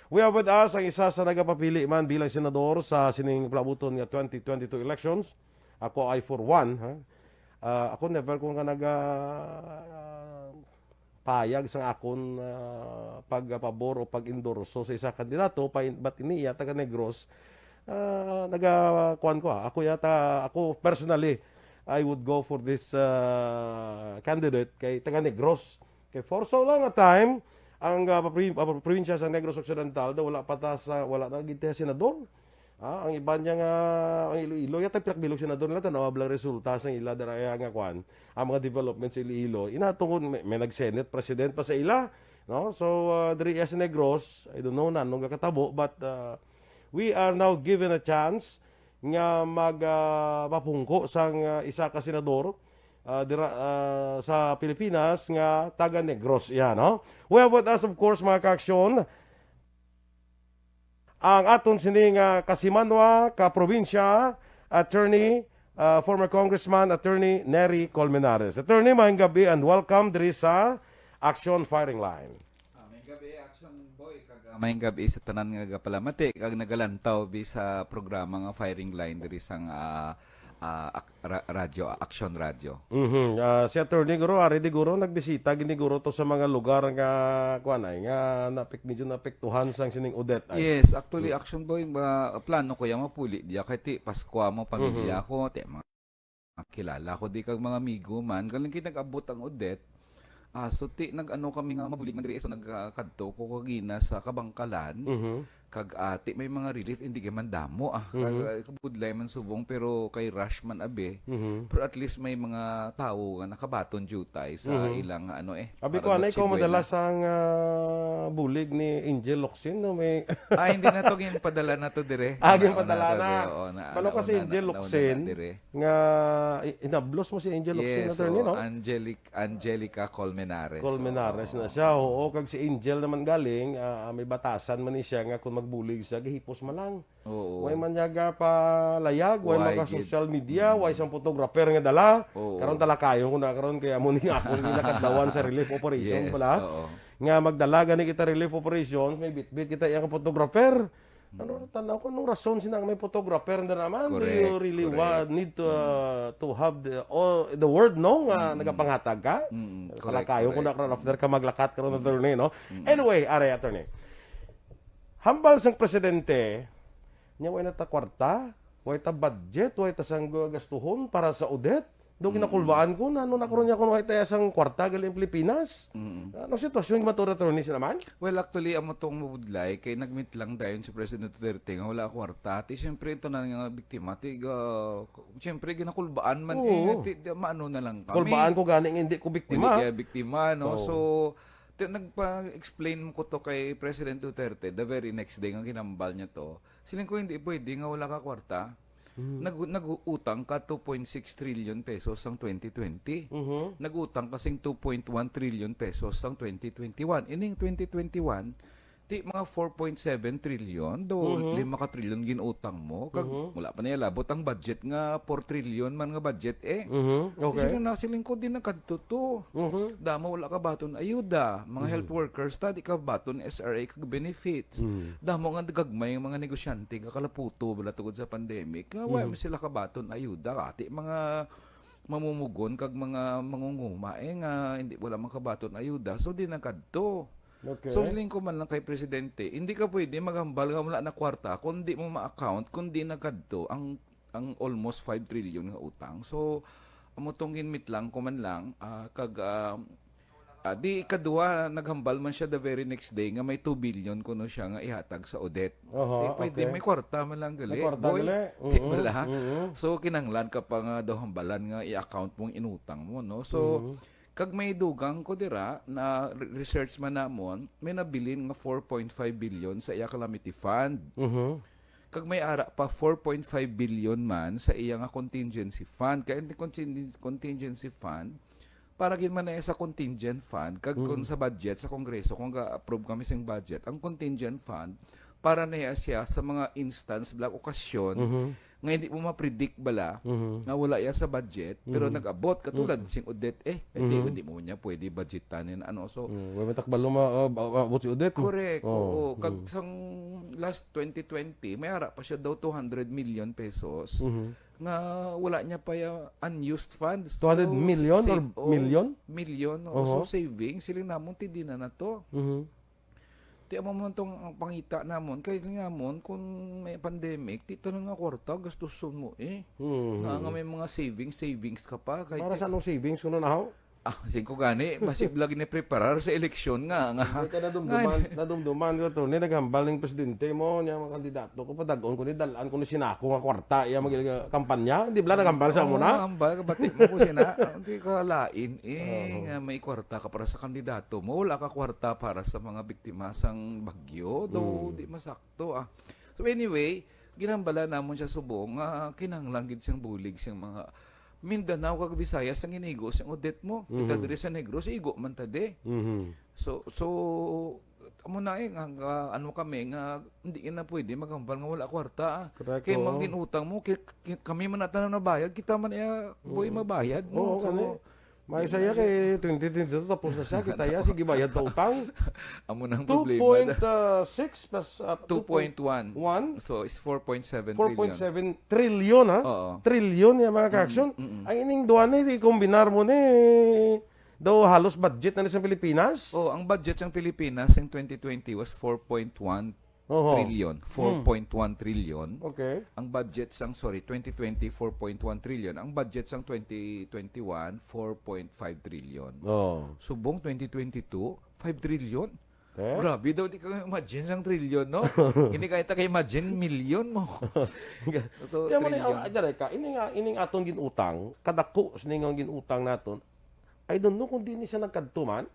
We have with us ang isa sa nagapapili man bilang senador sa sining palabuton nga 2022 elections. Ako ay for one, ha? Ako never ko nga payag sa akon pagpabor o pag-endorso sa isa kandidato, but iniya taga Negros, nagakuan ko, ako personally, I would go for this candidate kay taga Negros. Kay for so long a time, ang probinsya sa Negros Occidental daw wala na gid senador. Ang iba niya nga ang Iloilo yata pinakbilog senador nila tanaw blang resulta sa ila daraya nga kwan. Ang mga developments sa Iloilo inatungod may nag-senate president pa sa ila, no? So diri sa Negros, I don't know na nung katabo, but we are now given a chance nga mapungko sang isa ka senador sa Pilipinas nga taga Negros yan, no? We have with us, of course, mga kaaksyon, ang aton sining kasimanwa ka probinsya attorney, former congressman attorney Nery Colmenares. Attorney, maayong gabi and welcome diri sa Action Firing Line. May gabi action boy may gabi sa tanan nga gapalamati kag nagalantaw bi sa programa nga Firing Line diri sang radyo, Action Radio. Si Attorney Guro, ari di Guro, nagbisita gini Guro to sa mga lugar nga kuanay nga medyo napektuhan sang sining Odette. Yes, actually Action Boy plano ko yang mapuli diya kay ti Pasko mo pamilya ko, ti mga kilala ko di kag mga amigo man galing kita nag-abot ang Odette. So ti nag-ano kami nga mabulig man diri so nagkadto ko kagina sa Kabangkalan. Kag ati may mga relief hindi man damo kabudlay man subong pero kay rush man abe pero at least may mga tao nga nakabaton jutay sa ilang Abi ko anay ko madalas ang bulig ni Angel Locsin, no? May hindi na to padala na to dire. Aging padala na. Ano kasi Angel Locsin nga inablos mo si Angel Locsin, yes, attorney, no? Angelica Colmenares. Colmenares na siya. Oo, kag si Angel naman galing may batasan man ni siya nga kung magbulig siya gihipos man lang. Oo. Way man yaga pa layag, way mga social media, way isang photographer nga dala. Karon tala kayo kun karon kaya mo ni ako ginakadlawan sa relief operation Yes, pala. Nga magdala gani kita relief operations, may bitbit kita yang photographer. Ano tanaw ko nung rason sinang may photographer na naman. Do you really need to have the word no nga nagapangatag ka? Kala kayo kun karon after ka maglakat karon attorney, no? Anyway, are attorney. Hambal sang presidente, niya way na ta kwarta, way ta budget, way ta sang gastuhon para sa Odette. Do kinakulbaan ko na ano na karon niya kun way ta sang kwarta galing Pilipinas. Ano sitwasyon matura attorney naman? Well, actually, amo tong mabudlay, kay nag-meet lang dayon si President Duterte nga wala kwarta. Ti siyempre ito na nga biktima. Siyempre, ginakulbaan man. Maano na lang kami. Kulbaan ko ganing hindi ko biktima. Hindi kaya biktima, no? So, nagpa-explain ko to kay President Duterte the very next day nga ginambal niya to. Siling ko hindi pwede nga wala ka kwarta. Nag-utang ka 2.6 trillion pesos ang 2020. Nag-utang kasing 2.1 trillion pesos ang 2021. Ining 2021, ti mga 4.7 trillion, do 5 ka trillion ginutang mo. Kag wala pa niya labot ang budget nga 4 trillion man nga budget Okay. Siling ko din nakadto. Damo wala ka baton ayuda, mga health workers di ka baton SRA kag benefits. Damo nga gagmay mga negosyante nga kalaputo bala tungod sa pandemic. Nga wala sila ka baton ayuda kati mga mamumugon kag mga mangunguma nga hindi wala man kabaton ayuda. So di nakadto. Okay. So siling ko man lang kay presidente, hindi ka pwede maghambal nga wala na kwarta kundi mo ma-account kundi nagkadto ang almost 5 trillion nga utang. So amo tong ginmit lang ko man lang di kadua naghambal man siya the very next day nga may 2 billion kuno siya nga ihatag sa Odette. Pwede may kwarta man lang gali. Boy, di wala. So kinanglan ka pa nga daw hambalan nga i-account mong inutang mo, no? So kag may dugang ko dira na research man namon, may nabilin nga 4.5 billion sa iya calamity fund. Kag may ara pa 4.5 billion man sa iya nga contingency fund. Kaya contingency fund para gin man na sa contingent fund kag kun sa budget sa Kongreso kung ga-approve kami sing budget, ang contingent fund para na siya sa mga instance, black okasyon, nga hindi mo ma-predict bala, nga wala ya sa budget, pero nag-abot, katulad, sing Odette, hindi mo niya pwede budgetanin, so, may takbalo maabot si Odette. correct, oo. Kag sang last 2020, may harap pa siya daw 200 million pesos, nga wala niya pa yung unused funds. 200 million or million? Million. So, savings, sila namon, hindi na to. Di mo man itong pangita namon. Kaya nga mon, kung may pandemic, tito na nga kwarta, gastusun mo nga may mga savings ka pa. Para sa anong savings kuno na ho? Singko gani, masib lagi ni preparar sa eleksyon nga. Hindi ka nadumduman ko to. Naghambal ng presidente mo, niya mga kandidato ko, padagon ko ni dalaan ko ni sinako nga kwarta, iya kampanya. Hindi bala naghambal sa mo na? Hambal, kabati mo ko sina. Hindi ka lain, nga may kwarta ka para sa kandidato mo. Wala ka kwarta para sa mga biktima sang bagyo. Do, di masakto. So anyway, ginambala namon siya subong, kinanglangid siyang bulig siyang mga Mindanao kag Visayas ang inigo siyang Odette mo. Kita diri sa Negros, igo man tade. So amo na nga ano kami nga hindi na pwede magambal nga wala kwarta. Kay mga ginutang mo kami man natanan na bayad, kita man boy mabayad mo. So may saya kay 2022 tapos na siya kita ya sige bayad ta utang. Amo nang problema. 2.6 plus 2.1. 1. So it's 4.7 4.7 trillion ha. Oo. Trillion ya mga ka-action. Ang ining duwan ni kombinar mo ni daw halos budget na sa Pilipinas. Ang budget ng Pilipinas in 2020 was 4.1 trillion. 4.1 trillion. Okay. Ang budget sang 2020 4.1 trillion. Ang budget sang 2021 4.5 trillion. Subong 2022 5 trillion. Grabe daw, di ka imagine sang trillion, no? Hindi ka imagine million mo. Kaya man ka, ining atong ginutang, kadako sa ningang ginutang naton. I don't know kung di ni siya nagkadtuman.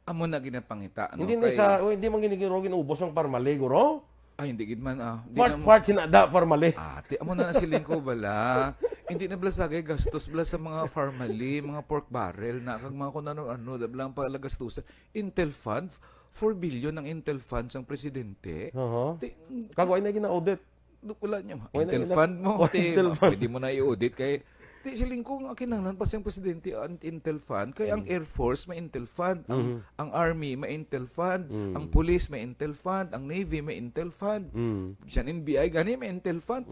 Amo na ginapangita. Hindi hindi man ginigirogin ubos ang parmale, guro? Hindi gid man. What sinada parmale? Amo na siling ko bala. Hindi na bala sagay gastos bala sa mga farmali, mga pork barrel, na kag mga kung ano, dablang pala gastusan. Intel Fund, 4 billion ang Intel Fund sang presidente. Kagway na gina-audit. Wala niya. Intel Fund mo. Pwede mo na i-audit kay siling ko nga kinahanglan pa siyang presidente ang Intel Fund. Kaya ang Air Force may Intel Fund, ang Army may Intel Fund, ang Police may Intel Fund, ang Navy may Intel Fund. Siyan NBI gani may Intel Fund.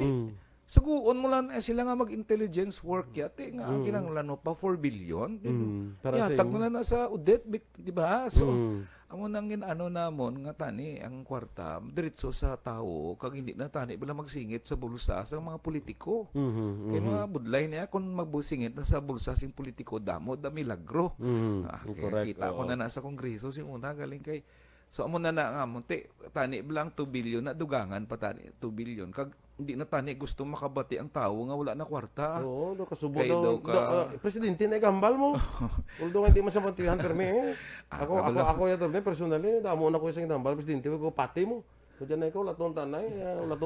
Suguon mo lang sila nga mag-intelligence work yate nga ang kinahanglan mo pa 4 billion. Tag mo na sa Odette, di ba? So amo nang ginano namon nga tani ang kwarta diretso sa tao kag hindi na tani bala magsingit sa bulsa sa mga politiko. Kay mga budlay niya kung magbusingit na sa bulsa sing politiko damo da milagro. Kita ko na nasa kongreso sing una galing kay so amo na nga munti tani bilang 2 billion na dugangan pa tani 2 billion kag hindi na tani gusto makabati ang tao nga wala na kwarta. Do kasubo daw presidente na gambal mo. Although hindi man sa pantihan permi. Ako ya to personally damo na ko isang gambal presidente ko pati mo. So diyan na ikaw latong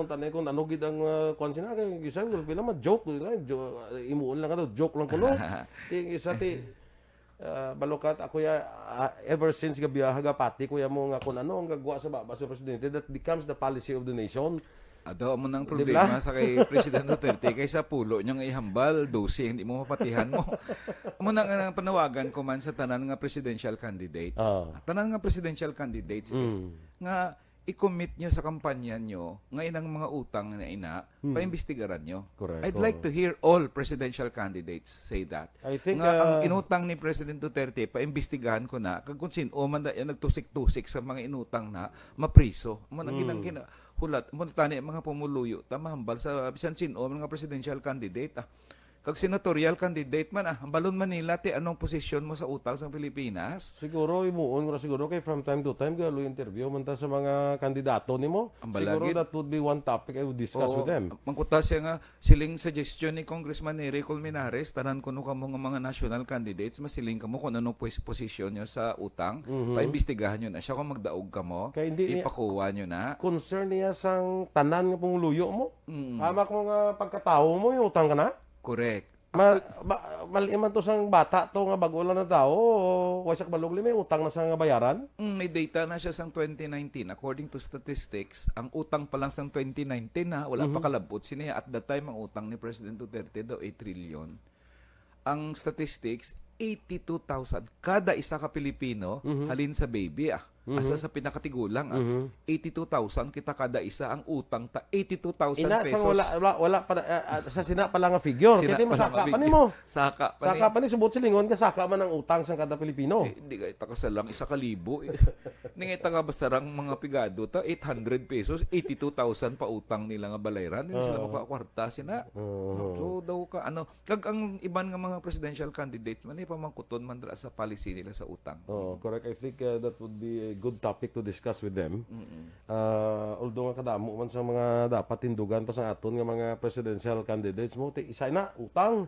tanay kung ano gid ang konsina kay gisa will pila ma joke lang imuon lang ka joke lang kuno. Isa ti balokat ako ya ever since gabiyaha gapati ko ya mo nga kun ano ang gagwa sa baba sa presidente that becomes the policy of the nation. Ado mo nang problema sa kay President Duterte kaysa pulo niyang ihambal 12 hindi mo mapatihan mo. Amo nang panawagan ko man sa tanan nga presidential candidates. Tanan nga presidential candidates nga i-commit nyo sa kampanya nyo ngayon ang mga utang na paimbestigaran nyo. Correct. I'd like to hear all presidential candidates say that. I think ang inutang ni President Duterte, paimbestigahan ko na kag kung sino man da nagtusik-tusik sa mga inutang na mapriso. Mo nang hulat mo tani mga pumuluyo tamahambal sa bisan sino mga presidential candidate. Kag senatorial candidate man balon Manila ti anong posisyon mo sa utang sa Pilipinas? Siguro imuon ra siguro kay from time to time galo interview man ta sa mga kandidato nimo. Siguro that would be one topic I would discuss with them. Mangkuta siya nga siling suggestion ni Congressman Nery Colmenares tanan kuno kamo nga mga national candidates masiling kamo kung ano posisyon nyo sa utang. Paimbestigahan nyo na siya kung magdaog kamo. Ipakuha nyo na. Concern niya sang tanan nga pumuluyo mo. Hamak mo nga pagkatao mo yung utang ka na. Correct. Mali man to sang bata to nga bago lang na tao, wasak balog may utang na sa nga bayaran. May data na siya sang 2019. According to statistics, ang utang pa lang sang 2019 na wala pa kalabot siniya. At that time, ang utang ni President Duterte daw 8 trillion. Ang statistics, 82,000 kada isa ka Pilipino halin sa baby asa sa pinakatigulang 82,000 kita kada isa ang utang ta 82,000 pesos. Wala pa sa sina pa lang nga figure. Kaya mo saka pa nimo. Saka pa ni subot silingon ka saka man ang utang sang kada Pilipino. Hindi kay ta kasalang isa ka libo. Ningi ta nga basarang mga pigado ta 800 pesos 82,000 pa utang nila nga balayran. Hindi sila makakwarta sina. So daw ka kag ang iban nga mga presidential candidates man pamangkuton man dra sa policy nila sa utang. Correct. I think that would be a good topic to discuss with them. Although nga kadamo man sa mga dapat tindugan pa sa aton nga mga presidential candidates mo, isa na utang.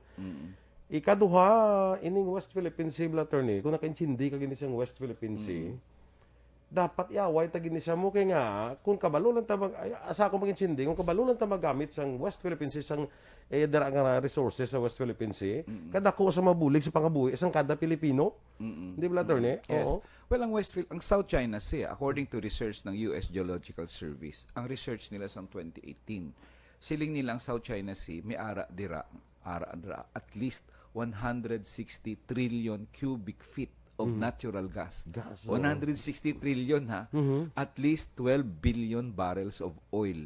Ikaduha ining West Philippine Sea attorney, kung nakaintindi ka gini siyang West Philippine Sea, dapat iaway ta gini siya mo kay nga kung kabalo lang ta asa ko magintindi kung kabalo lang ta magamit sang West Philippine Sea sang dara nga resources sa West Philippine Sea kada ko sa mabulig sa pangabuhi isang kada Pilipino. Di ba attorney? Yes. Well, ang South China Sea, according to research ng US Geological Service, ang research nila sa 2018, siling nilang South China Sea may ara dira at least 160 trillion cubic feet of natural gas. 160 trillion at least 12 billion barrels of oil.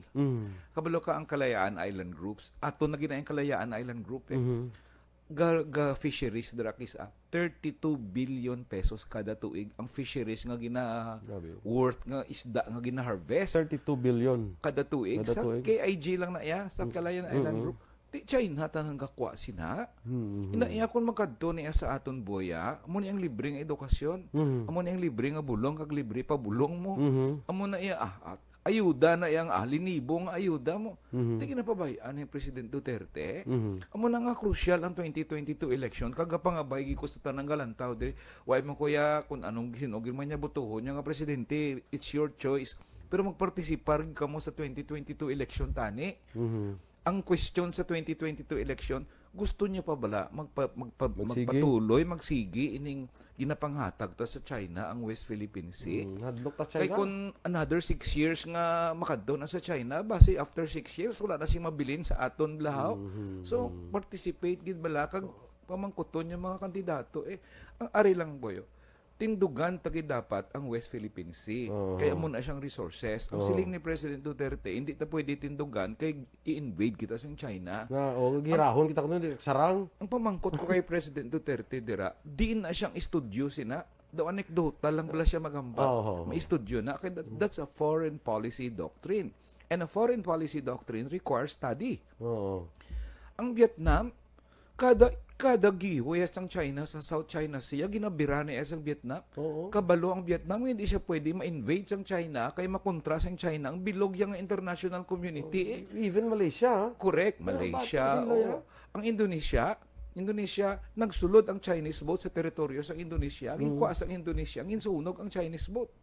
Kabalo ka ang Kalayaan Island Groups. Ato na gina ang Kalayaan Island Group ga fisheries dira kisa 32 billion pesos kada tuig ang fisheries nga worth nga isda nga gina-harvest 32 billion kada tuig sa KIG lang na iya sa Kalayaan Island Group. Ti China tanang gakwa sina. Inaiya kon magkadto niya sa aton boya, amo ni ang libre nga edukasyon, amo ni ang libre nga bulong kag libre pa bulong mo. Amo na iya ayuda na yang linibo nga ayuda mo. Ti ginapabayaan ni President Duterte. Amo na nga crucial ang 2022 election kag pangabay gi ko sa tanang galantaw diri. Way mo kuya kun anong ginogin man niya botohon niya nga presidente, it's your choice. Pero magpartisipar ka mo sa 2022 election tani. Ang question sa 2022 election, gusto niya pa bala magpatuloy, magsigi ining ginapanghatag ta sa China ang West Philippine Sea. Hadlok ta China. Kay kung another 6 years nga makadto na sa China, base after 6 years wala na sing mabilin sa aton lahaw. So participate gid bala kag pamangkuton yung mga kandidato ang ari lang boyo. Tindugan tagi dapat ang West Philippine Sea. Kaya mo na siyang resources. Ang siling ni President Duterte, hindi ta pwede tindugan kay i-invade kita sa China. Girahon kita kuno sarang. Ang pamangkot ko kay President Duterte dira, di na siyang estudyo sina. Daw anekdota lang pala siya magambal. May estudyo na. Kaya that's a foreign policy doctrine. And a foreign policy doctrine requires study. Ang Vietnam, kada gihoy ang China sa South China Sea, ginabira na ang Vietnam. Kabalo ang Vietnam, hindi siya pwede ma-invade ang China, kaya makontras ang China, ang bilog yung international community. Even Malaysia. Correct, Malaysia. Ang Indonesia, nagsulod ang Chinese boat sa teritoryo sa Indonesia, ginkwas ang Indonesia, ginsunog ang Chinese boat.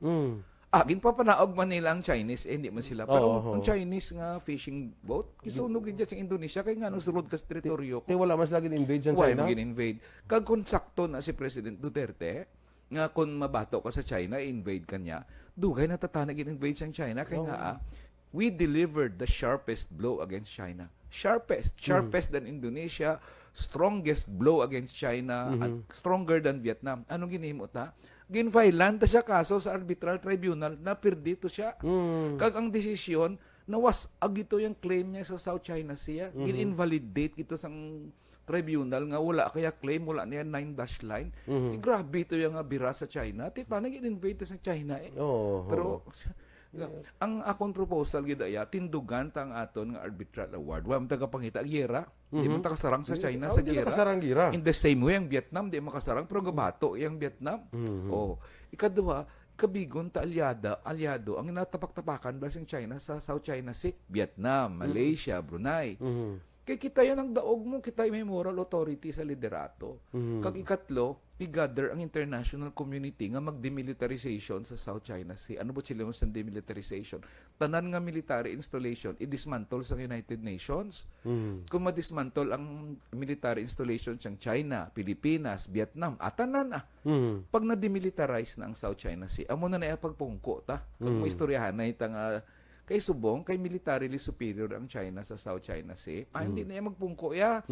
Ginpapanaog man nila ang Chinese, hindi man sila. Pero ang Chinese nga fishing boat, gisunog dyan sa Indonesia, kaya nga nung sulod ka sa teritoryo ko. Wala mas lagi invade sa China? Wala invade. Kag kung sakto na si President Duterte, nga kung mabato ka sa China, invade ka niya, dugay na tatanag invade sa China, kaya nga we delivered the sharpest blow against China. Sharpest than Indonesia, strongest blow against China, and stronger than Vietnam. Anong ginihimo ta? Ginfailan ta siya kaso sa arbitral tribunal na perdito siya. Kag ang desisyon nawas agito yung claim niya sa South China Sea. Gin-invalidate gito sang tribunal nga wala kaya claim, wala niya 9-dash line. Grabe ito yung bira sa China. Titana gin-invade sa China Pero ang akong proposal gidaya tindugan tang aton nga arbitral award. Wa man tagapangita giyera. Di man ta kasarang sa China sa giyera. In the same way ang Vietnam di makasarang pero gabato yang Vietnam. Ikaduha, kabigon ta alyado ang natapak-tapakan basing China sa South China Sea, Vietnam, Malaysia, Brunei. Kay kita yan ang daog mo, kita may moral authority sa liderato. Kag ikatlo, i-gather ang international community nga mag-demilitarization sa South China Sea. Ano ba sila mo sa demilitarization? Tanan nga military installation, i-dismantle sa United Nations. Kung ma-dismantle ang military installation sa China, Pilipinas, Vietnam, tanan Pag na-demilitarize na ang South China Sea, amo na na pagpungko ta. Kung mo istoryahan na itang kay subong, kay militarily superior ang China sa South China Sea. Hindi na yan magpungko ya.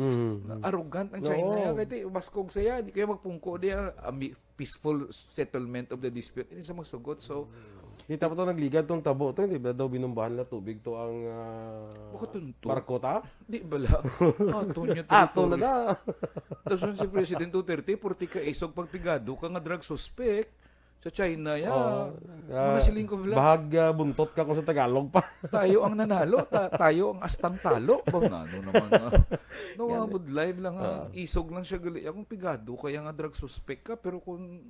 Arrogant ang China ya. Kaya baskog saya, hindi kaya magpungko diya. Peaceful settlement of the dispute. Hindi sa magsugot. So, kita po ito nagligad tong tabo to, hindi ba daw binumbahan na tubig to ang barko ta? Di bala. Ato niya Ato na na. Tapos si President Duterte, purti ka isog pagpigado ka nga drug suspect. Sa China, mga siling ko bila. Bahag buntot ka kung sa Tagalog pa. Tayo ang nanalo, tayo ang astang talo. Ano naman no, budlay lang isog lang siya gali. Akong pigado, kaya nga drug suspect ka, pero kung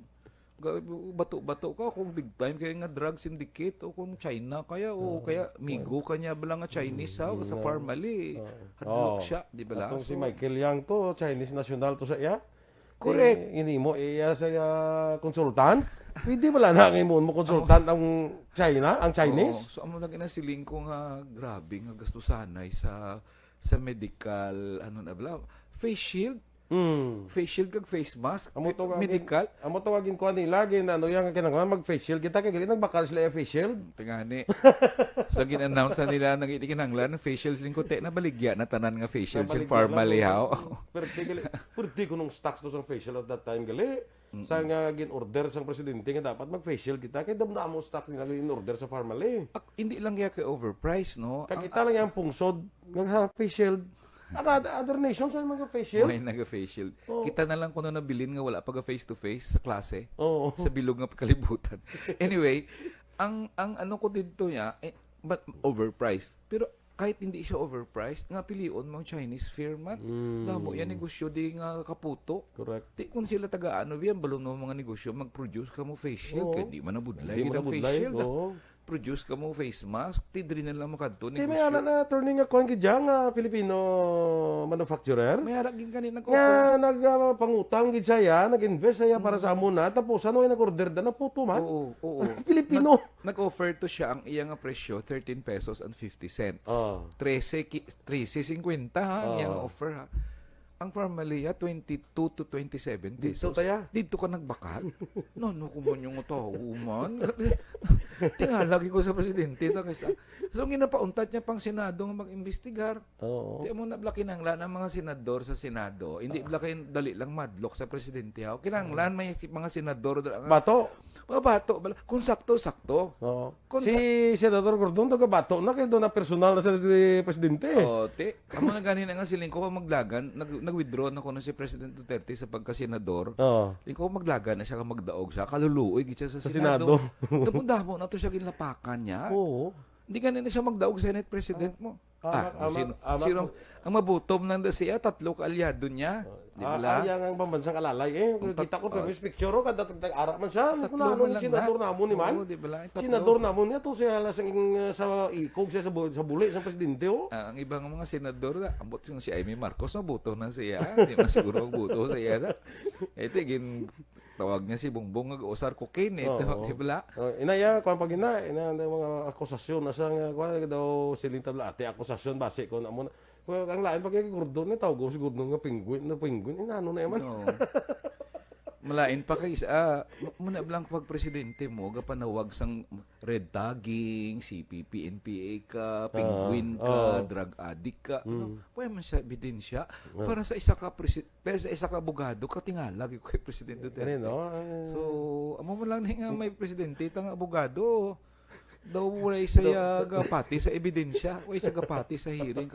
bato-bato ka, kung big time, kaya nga drug syndicate, o kung China kaya, o kaya migo kanya bala nga Chinese sa Parmali. Hadlok siya, di ba la? Atong si Michael Yang to, Chinese national to sa iya. Correct. Ini mo sa konsultan. Pwede wala na ang imon mo konsultan ang China, ang Chinese. So amo lagi na siling ko nga grabe nga gasto sanay sa medical ano na bala, face shield. Face shield kag face mask, medical. Amo tawagin ko nila gin ano yang kinahanglan mag face shield kita kay gali nagbakal sila face shield. Tingani. So gin-announce na nila nang ikinahanglan face shield lingko te na baligya na tanan nga face shield sing Farmalihaw. Pero ko nung stocks to sa face shield at that time gali. Sa nga gin-order sang presidente nga dapat mag face shield kita kay damda mo stock nila gin-order sa Farmali. Hindi lang kaya kay overpriced no. Kag kita lang yang pungsod nga face shield. Other nations ay mga face shield. May naga-face shield. Kita na lang kung ano nabilin nga wala pag face-to-face sa klase. Sa bilog nga kalibutan. Anyway, ang ano ko dito niya, but overpriced. Pero kahit hindi siya overpriced, nga pilion mo Chinese firm man. Damo yan negosyo di nga kaputo. Correct. Di kung sila taga-ano, yan balon mo mga negosyo, mag-produce ka mo face shield. Kaya di man nabudlay. Di man face shield. Produce ka mo face mask, tidri na lang makadto negosyo. May ana na turning nga kuan gidya nga Filipino manufacturer. May haragin kanina Nga nag-offer. nagpangutang gid siya, nag-invest siya para sa amuna tapos ano ay nag-order na puto man. Oo. Filipino. Nag-offer to siya ang iyang presyo 13 pesos and 50 cents. 13.50 ang iyang offer ha. Ang Farmalia 22 to 27 pesos. Dito ka nagbakal? No, ko mo yung tao man. Tingalagi ko sa presidente kasi so ginapauntat niya pang senado nga mag-imbestigar. Di mo na kinanglan ang mga senador sa senado. Hindi blaki dali lang madlock sa presidente ha. Kinanglan may mga senador Bato. Mga bato kung sakto. Si Senador Gordon taga bato na kay do na personal na sa presidente. Amo na ganina nga siling ko maglagan nag-withdraw na ko na si President Duterte sa pagka-senador. Lingko maglagan na siya ka magdaog siya kaluluoy gid siya sa senado. Damo na to siya ginlapakan niya. Hindi ganun na siya magdaog Senate President mo. Sino ang mabutom nanda siya, tatlo kaalyado niya. Di ba la? Yang ang pambansang alalay kita ko pero picture kada tag-ara man siya. Tatlo man lang senador namon ni man. Di ba la? Senador namon niya to siya sa ikog siya sa buli sa presidente ang ibang mga senador ambot yung si Amy Marcos mabuto na siya. Di man siguro magbuto sa iya. Ito gin tawag niya si Bongbong nag-usar cocaine ito, di ba? Inaya kuan pag ina mga akusasyon asa nga kuan daw siling tabla ate akusasyon base ko na mo. Ang lain pag Gordon ni tawag si Gordon nga penguin inano na yaman. Malain pa kay muna blank pag presidente mo gapanawag sang red tagging, CPP, NPA ka, penguin ka, drug addict ka. Pwede man sa ebidensya para sa isa ka abogado ka tingala gyud kay Presidente Duterte. So, amo mo lang nga may presidente tang abogado. Daw walay saya gapati sa ebidensya, way sa gapati sa hearing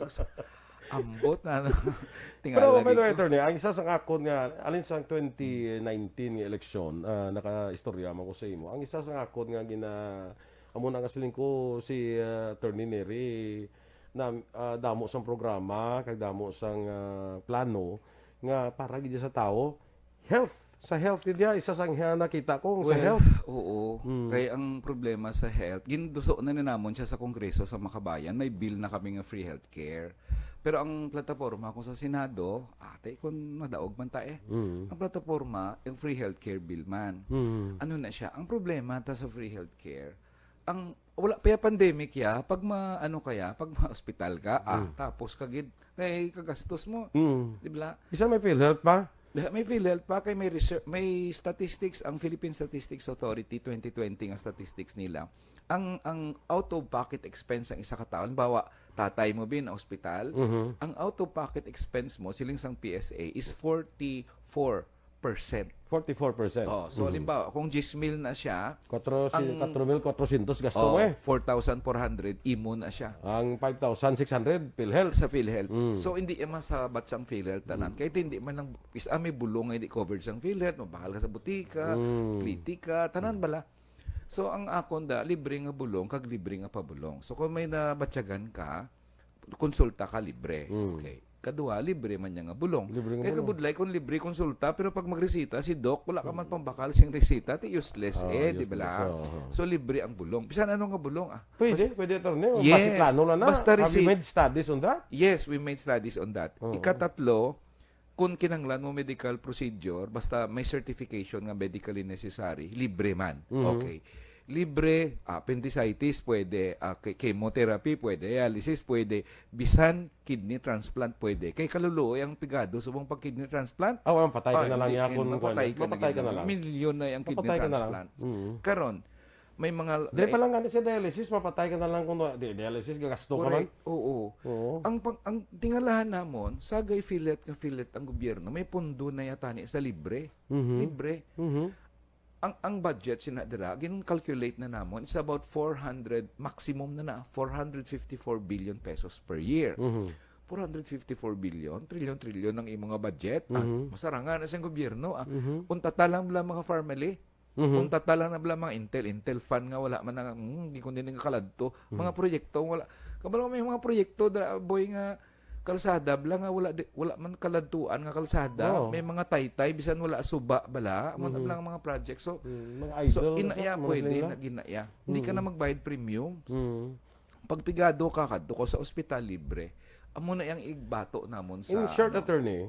ambot na tingala. Pero by the way, attorney, ang isa sa akon nga alin sa 2019 nga eleksyon, naka-istorya man ko sa imo. Ang isa sa akon nga amo na nga siling ko si Attorney Neri na damo sang programa kag damo sang plano nga para gid sa tao sa health dia isa sang nakita ko sa health. Oo. Kaya ang problema sa health, ginduso na ninamon siya sa Kongreso sa Makabayan, may bill na kami nga free healthcare. Pero ang plataporma kung sa Senado, ate kung madaog man ta eh. Ang plataporma, yung free healthcare bill man. Ano na siya? Ang problema ta sa free healthcare, ang wala pa pandemic ya, pag pag ma-hospital ka, tapos kagid kay kagastos mo. Di ba? Isa may PhilHealth pa? May PhilHealth pa kay may research, may statistics ang Philippine Statistics Authority 2020 ang statistics nila. Ang out of pocket expense ng isa ka taon, bawa tatay mo bin na ospital, ang out of pocket expense mo siling sang PSA is 44%. 44%. So halimbawa, kung 10,000 na siya, 4,400 gasto mo eh. 4,400 imo na siya. Ang 5,600 PhilHealth. Sa PhilHealth. So hindi man sabat sang PhilHealth tanan. Kahit hindi man lang may bulong nga hindi covered sang PhilHealth, mabahal ka sa butika, klitika, tanan bala. So ang akon da libre nga bulong kag libre nga pabulong. So kung may nabatyagan ka, konsulta ka libre. Okay. Kadua, libre man niya nga bulong. Kaya kabudlay kung libre konsulta, pero pag magresita, si Doc, wala ka man pambakal siyang resita, useless di ba lang? So, libre ang bulong. Bisan ano nga bulong? Pwede ito rin. Yes. Basta Have you made studies on that? Yes, we made studies on that. Ikatatlo, kung kinanglan mo medical procedure, basta may certification nga medically necessary, libre man. Okay. Libre, appendicitis pwede, chemotherapy pwede, dialysis pwede, bisan kidney transplant pwede. Kay kaluluoy ang pigado subong pag kidney transplant. Patay ka na lang yan. Mapatay ka na lang. Milyon na yung kidney transplant. Karon, may mga Dili pa lang nga sa dialysis, mapatay ka na lang kung dialysis gagasto ka man. Oo. Ang tingalahan namon, sagay PhilHealth ang gobyerno, may pundo na yata ni sa libre. Libre. Ang budget sinadira, gin-calculate na namon, it's about 454 billion pesos per year. 454 billion, trilyon ang imong budget. Masarangan na siyang gobyerno. Untatalang lang mga family. Untatalang na lang mga Intel fund nga wala man na, hindi ko din nga kaladto. Mga proyekto, wala. Kabalo may mga proyekto, boy nga, kalsada bala nga wala man kaladtuan nga kalsada, may mga taytay bisan wala suba bala mo lang mga project. So mga idol, inaya pwede na ginaya. Hindi ka na magbayad premium. Pag pigado ka kadto ko sa ospital libre. Amo na yang igbato namon sa in short attorney,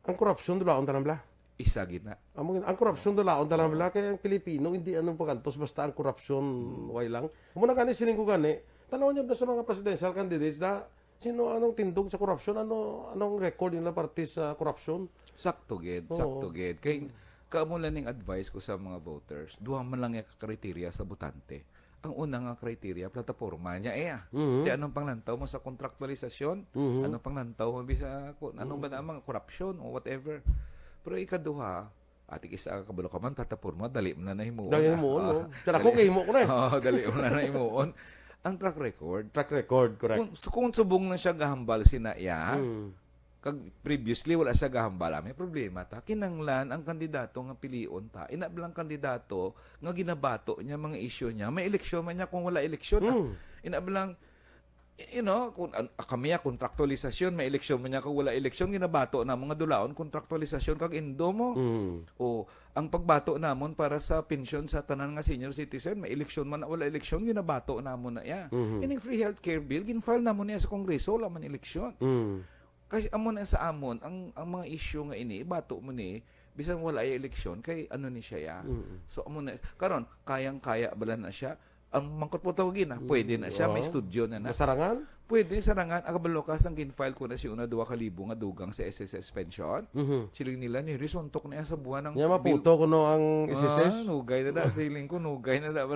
ang korupsyon dulaon tanan bala. Isa gina. Ang korupsyon dulaon tanan bala kay ang Pilipino hindi anong pagantos basta ang korupsyon way lang. Amo na kani sining ko gani. Tanaw niyo sa mga presidential candidates na anong tindog sa korupsyon? Anong record nila parte sa korupsyon? Sakto gid. Kay kaamo lang ning advice ko sa mga voters, duha man lang yung kriteria sa botante. Ang una nga kriteria, plataporma niya Di anong panglantaw mo sa kontraktualisasyon? Anong panglantaw mo bisa anong ba namang korupsyon o whatever. Pero ikaduha, atik isa kabalo ka man plataporma, dali mo na nahimuon. Dali mo, no? Tsaka ko kay mo ko na. Dali mo na nahimuon. Ang track record, correct. Kung subong na siya gahambal sinaya, kag previously wala siya gahambal, may problema ta. Kinanglan ang kandidato nga pilion ta. Inablang kandidato nga ginabato niya mga issue niya. May eleksyon man niya kung wala eleksyon. Inablang kung kami kontraktualisasyon, may eleksyon man niya kung wala eleksyon, ginabato na mga dulaon kontraktualisasyon kag indo mo. O ang pagbato namon para sa pensyon sa tanan nga senior citizen, may eleksyon man wala eleksyon, ginabato namon na ya. Ining free healthcare bill ginfile namon niya sa Kongreso, wala man eleksyon. Kasi amon na sa amon ang mga issue nga ini ibato mo ni bisan wala ay eleksyon kay ano ni siya ya. So amon na karon kayang-kaya bala na siya. Ang mangkot po tawagin pwede na siya, may studio na. Masarangan? Pwede, sarangan. Ang kabalokas, ang ginfile ko na si una 2,000 nga dugang sa SSS pension. Siling nila ni Rizontok na sa buwan ng maputo ko no ang SSS? Nugay na da. Feeling ko, nugay na da.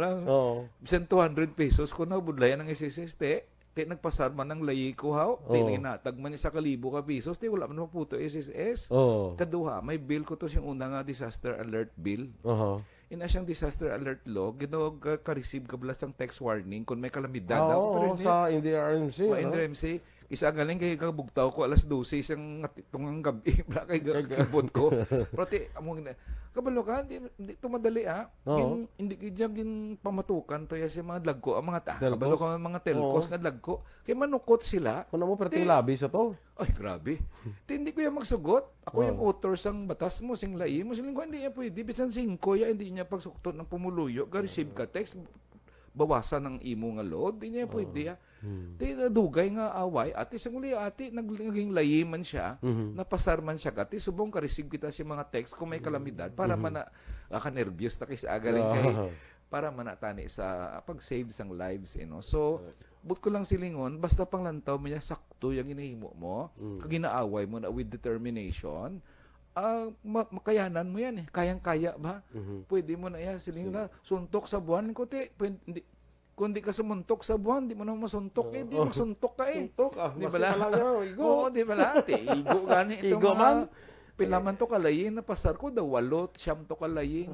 Bisan 200 pesos ko na, budlayan ng SSS. Te nagpasar man ng layi ko haw. Te inatag man niya sa 1,000 ka pesos. Te wala man maputo SSS. Kaduha, may bill ko to siyang una nga disaster alert bill. Ina siyang disaster alert law, ginawag ka-receive ka bala sang text warning kung may kalamidad. Sa NDRMC. NDRMC. Isa galing kay kabugtaw ko alas 12 siyang tungang gabi. Bala kay kibot ko. Pero among kabalo ka, hindi tumadali hindi gin pamatukan to sa mga lagko, ang mga kabalo ka mga telcos nga lagko. Kay manukot sila. Kuno mo perting labi sa to. Ay, grabe. Hindi ko yan magsugot. Ako yung author sang batas mo, sing lai mo. Siling ko, hindi yan pwede. Bisan 5 yan, hindi niya pagsuktot ng pumuluyo. Ga-receive ka text. bawasan ang imo nga load, di niya pwede. Di dugay nga away, ati sa muli ati naging layi man siya, napasar man siya ati subong ka receive kita si mga text kung may kalamidad para man ka nervyos ta kay sa agaling kay para manatani sa pag-save sang lives, So, but ko lang silingon, basta pang lantaw mo niya sakto yung inahimo mo, kag ginaaway mo na with determination, makayanan mo yan eh. Kayang-kaya ba? Pwede mo na yan. Silingon na, suntok sa buwan, kung di ka sumuntok sa buwan, di mo na masuntok di masuntok ka eh. Suntok, di ba la? Igo. Oo, di ba la? Igo gani itong Igo man. Pilaman to kalayi na pasar ko, 8, 9 to kalayi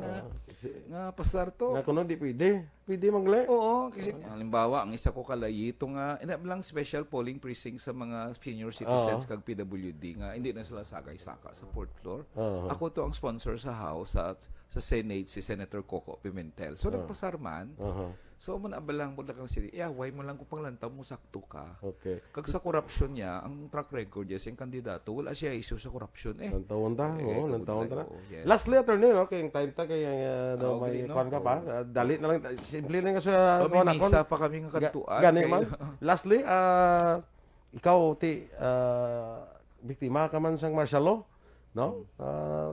nga pasar to. Na kuno di pwede. Pwede magle. Oo, kasi halimbawa ang isa ko kalayi ito nga ina lang special polling precinct sa mga senior citizens kag PWD nga hindi na sila sagay-saka sa fourth floor. Ako to ang sponsor sa House sa Senate si Senator Coco Pimentel. So nagpasar man. So mo na abalang mo lang sila. Why mo lang ko panglantaw mo sakto ka. Okay. Kag sa corruption niya, ang track record niya siyang kandidato, wala siya issue sa corruption Nantawon ta. Nantawon ta. Yes. Lastly, attorney, kay time ta kay daw may kwan ka pa. Dali na lang simple lang sa may misa pa kami nga kantuan. Gani man. Lastly, ikaw ti biktima ka man sang martial law, no?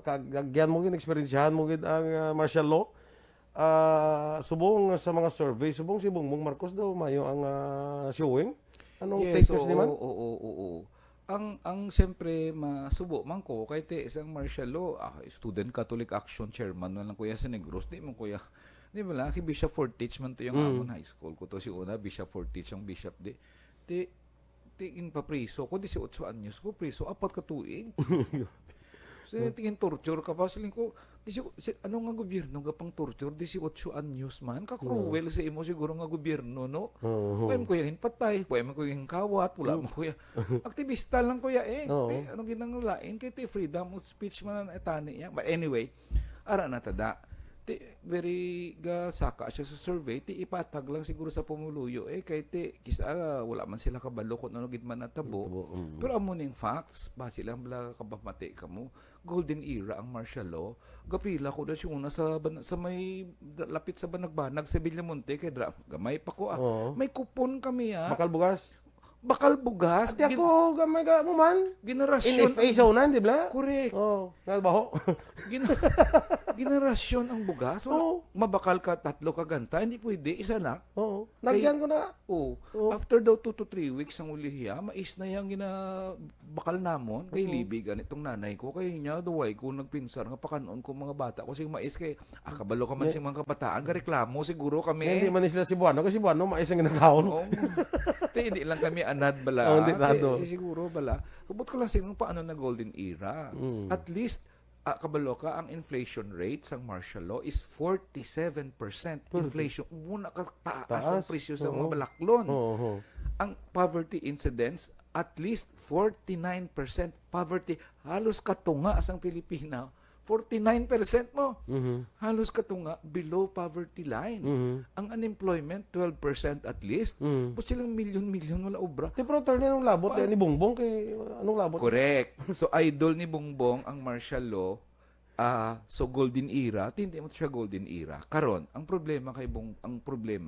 Kagyan mo gid experiencehan mo gid ang martial law. Subong sa mga survey, subong si Bongbong Marcos daw mayo ang showing. Anong take ni man? Oo. Ang siyempre masubo man ko kay te isang martial law, student Catholic Action chairman man lang kuya sa Negros, di man kuya. Di ba lang, Bishop Fortich man to yung amon high school ko to si una Bishop Fortich ang bishop di in pa priso ko 18 anyos ko priso 4 ka tuig. So, tingin torture ka pa. Saling ko, ano nga gobyerno nga pang torture? 18 anyos man. Kakruwel sa imo siguro nga gobyerno, no? Pwede mo kuya hinpatay. Pwede mo kuya hinkawat. Wala mo kuya. Aktivista lang kuya Anong ginanglain? Kaya freedom of speech man ang etani niya. But anyway, ara na tada. Very saka siya sa survey, ipatag lang siguro sa pumuluyo kay kisa wala man sila kabalo kung ano gid man natabo. Pero amo ning facts, base lang bala kabamati kamo. Golden era ang martial law. Gapila ko na siya una sa may lapit sa Banagbanag sa Villamonte kay gamay pa ko May kupon kami Bakal bugas. Ati ako gamay ka mo man. Generasyon. NFA zonan, di ba? Correct. Nalbaho. Generasyon ang bugas. Mabakal ka 3 ka ganta, hindi pwede, isa na. Nagyan ko na. After daw 2 to 3 weeks ang ulihiya, mais na yung bakal namon kay libigan itong nanay ko. Kaya niya, duway ko nagpinsar nga pakanoon ko mga bata ko sing mais kay kabalo ka man sing mga kabataan, reklamo siguro kami. Hindi man sila si Buano, kasi Buano mais ang ginakaon. Hindi lang kami anad bala. Siguro bala. Hubot ko lang siguro paano na golden era. At least kabalo ka, ang inflation rate sa martial law is 47% inflation. Muna ka taas ang presyo sa mga balaklon. Ang poverty incidence, at least 49% poverty. Halos katunga ang Pilipina. 49% mo. Halos katunga below poverty line. Ang unemployment 12% at least. But silang milyon-milyon wala obra. Pero attorney, anong labot ni Bongbong kay anong labot? Correct. So idol ni Bongbong ang martial law. So golden era, hindi mo siya golden era. Karon, ang problema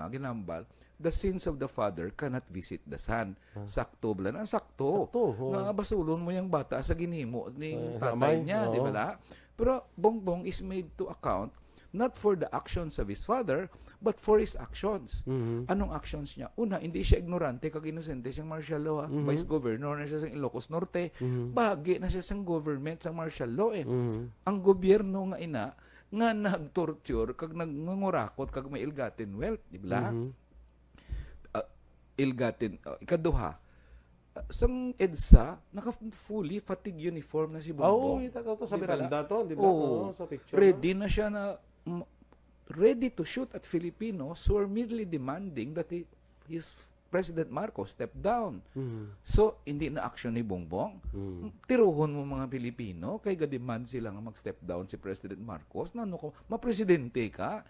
ginambal, the sins of the father cannot visit the son. Sakto bala na sakto. Nga basulon mo yung bata sa ginimo ni tatay niya, di ba la? Pero Bongbong is made to account not for the actions of his father, but for his actions. Anong actions niya? Una, hindi siya ignorante kag inosente siyang martial law. Vice governor na siya sa Ilocos Norte. Bahagi na siya sa government sa martial law Ang gobyerno nga nga nag-torture kag nangurakot kag may ill-gotten wealth, di ba? Ill-gotten ikaduha. Sang EDSA, naka-fully fatigue uniform na si Bongbong. Ito sa Miranda to, di ba? Sa picture. Ready na siya ready to shoot at Filipinos who are merely demanding that his President Marcos step down. So, hindi na action ni Bongbong. Tiruhon mo mga Pilipino, kay ga-demand sila nga mag-step down si President Marcos. Mapresidente ka.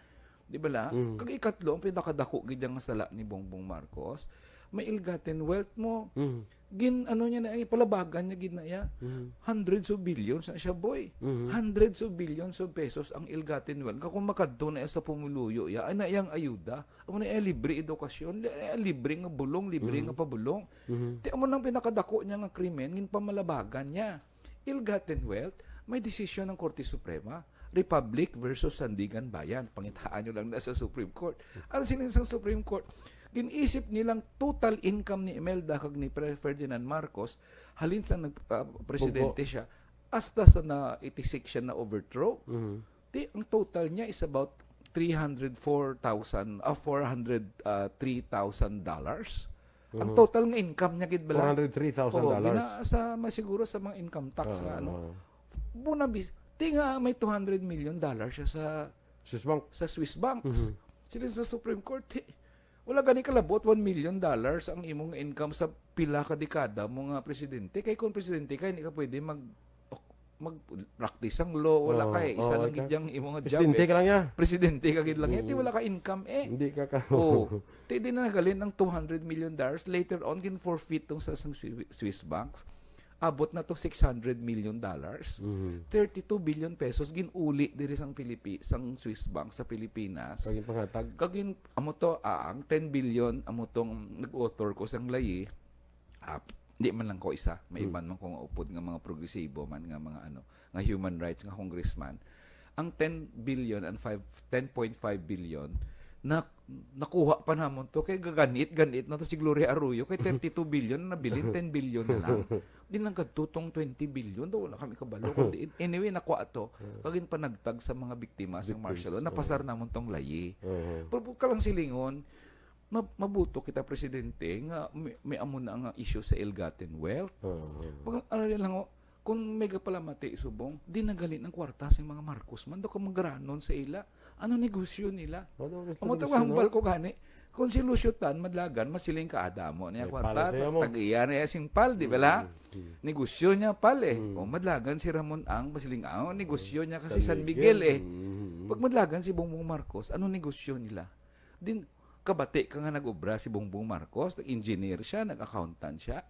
Di ba la? Kag ikatlo, ang pinakadako gid nga sala ni Bongbong Marcos, may ill-gotten wealth mo. Mhm. Ano niya na, palabagan niya ginaya. Hundreds of billions na siya, boy. Hundreds of billions of pesos ang ill-gotten wealth. Kung makadto na sa pumuluyo, ya, ay na iyang ayuda. Amo na libre edukasyon, libre nga bulong, libre nga pabulong. Di amo nang pinakadako niya nga krimen, ngin pamalabagan niya. Ill-gotten wealth, may desisyon ng Korte Suprema. Republic versus Sandigan Bayan. Pangitaan nyo lang na sa Supreme Court. Ano sila sa Supreme Court? Ginisip nilang total income ni Imelda kag ni Ferdinand Marcos halin sa presidente siya hasta sa na 86 siya na overthrow. Di ang total niya is about $403,000. Ang total nga income niya gid bala. $403,000. Sa masiguro sa mga income tax nga bunabis. Di nga may $200 million siya sa Swiss banks. Sila sa Supreme Court. Wala gani kalabot $1 million ang imong income sa pila ka dekada mo nga presidente. Kay kung presidente ka, hindi ka pwede mag-practice ang law. Wala ka isa lang gidyang imong job. Presidente ka lang ya. Presidente ka gid lang. Di wala ka income Hindi ka ka. Di na nagalin ng $200 million. Later on, forfeit tong sa Swiss banks. Abot na to $600 million. 32 billion pesos ginuli diri sang Swiss bank sa Pilipinas. Kagin panghatag. Kagin amo to ang 10 billion amo tong nag-author ko sang layi. Di man lang ko isa, may iban man kong upod nga mga progresibo man nga mga nga human rights nga congressman. Ang 10 billion and 10.5 billion nakuha pa namon to kay ganit na to si Gloria Arroyo kay 32 billion na bilin 10 billion na lang. Di lang kadtutong 20 billion do wala kami kabalo kundi anyway nakuha to kagin panagtag sa mga biktima sa martial law napasar namon tong layi. Pero ka lang silingon mabuto kita presidente nga may amo na nga issue sa ill-gotten wealth. Ano lang kung mega pala mati subong, di nagalin ang kwarta sa mga Marcos man, do ka magranon sa ila. Ano negosyo nila? Amo hambal ko gani. Kung si Lucio Tan madlagan, masiling ka adamo niya kwarta. Tag-iya na simpal, di ba la? Negosyo niya pal O madlagan si Ramon ang masiling negosyo niya kasi San Miguel Pag madlagan si Bongbong Marcos, ano negosyo nila? Din kabate ka nga nag-obra si Bongbong Marcos, nag-engineer siya, nag-accountant siya.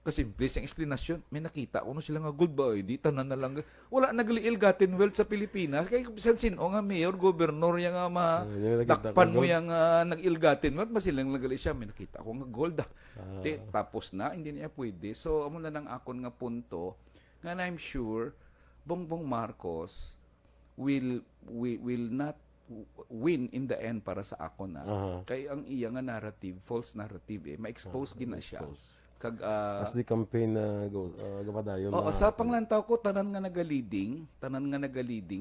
Kasimple siyang explanation, may nakita ko sila nga gold ba, di tanan na lang. Wala nagliil-gotten wealth sa Pilipinas. Kaya bisan sino nga mayor, gobernador yang nga takpan mo yang nag-ill-gotten wealth, masilang nagali siya, may nakita ko nga gold. Tapos na, hindi niya pwede. So, amo na lang akon nga punto, nga I'm sure, Bongbong Marcos will not win in the end para sa ako na. Kaya ang iya nga narrative, false narrative ma-expose gina siya. Kag as the campaign gapadayon. Sa panglantaw ko tanan nga nagaleading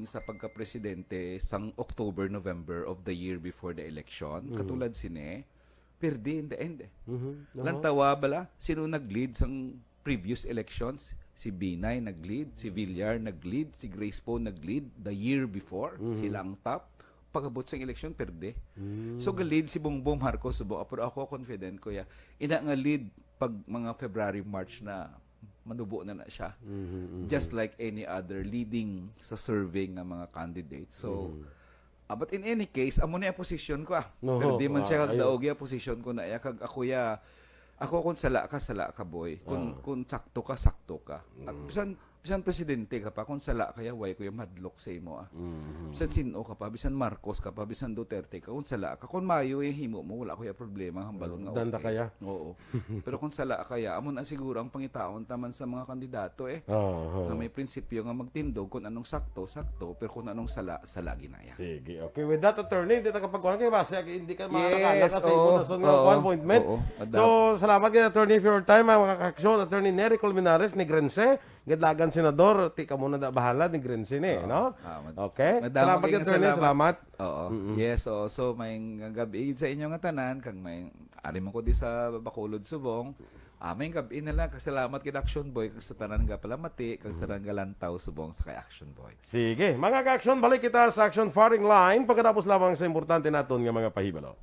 sa pagka-presidente sang October, November of the year before the election. Katulad sine, perde in the end. Lantawa bala sino nag-lead sang previous elections? Si Binay nag-lead, si Villar nag-lead, si Grace Poe nag-lead the year before. Sila ang top. Pagabot sa election, perde. So, ga-lead si Bongbong Marcos. Pero ako, confident ko, ina nga lead pag mga February, March na manubo na siya. Just like any other leading sa survey ng mga candidates. So, but in any case, amo na yung position ko. Pero di man siya kagdaog yung position ko na. Kag ako kung sala ka, boy. Kung sakto ka. At bisan presidente ka pa, kung sala kaya, way ko yung madlock sa imo. Bisan sino ka pa, bisan Marcos ka pa, bisan Duterte ka, kung sala ka, kung mayo yung himo mo, wala ko yung problema, hambalon nga. Danda kaya? Oo. Pero kung sala kaya, amo na siguro ang pangitaon taman sa mga kandidato na may prinsipyo nga magtindog kung anong sakto, pero kung anong sala ginaya. Sige, okay. With that, attorney, dito kapag wala kayo base, hindi ka makakala kasi ipuntason nga one appointment. So, salamat kayo, attorney, for your time, mga kakaksyon, attorney Nery Colmenares, ni Grense, Gadlagan Senador, tika muna na bahala ni Grense no? Okay. Salamat kayo, attorney, salamat. Oo. Yes, so may gabi sa inyo nga tanan, kag may ari mo ko di sa Bacolod Subong. May gabi na lang, kasalamat kay Action Boy, kag sa tanan nga palamati, kag sa tanan nga Lantaw Subong sa kay Action Boy. Sige, mga ka-action, balik kita sa Action Firing Line pagkatapos lamang sa importante naton nga mga pahibalo.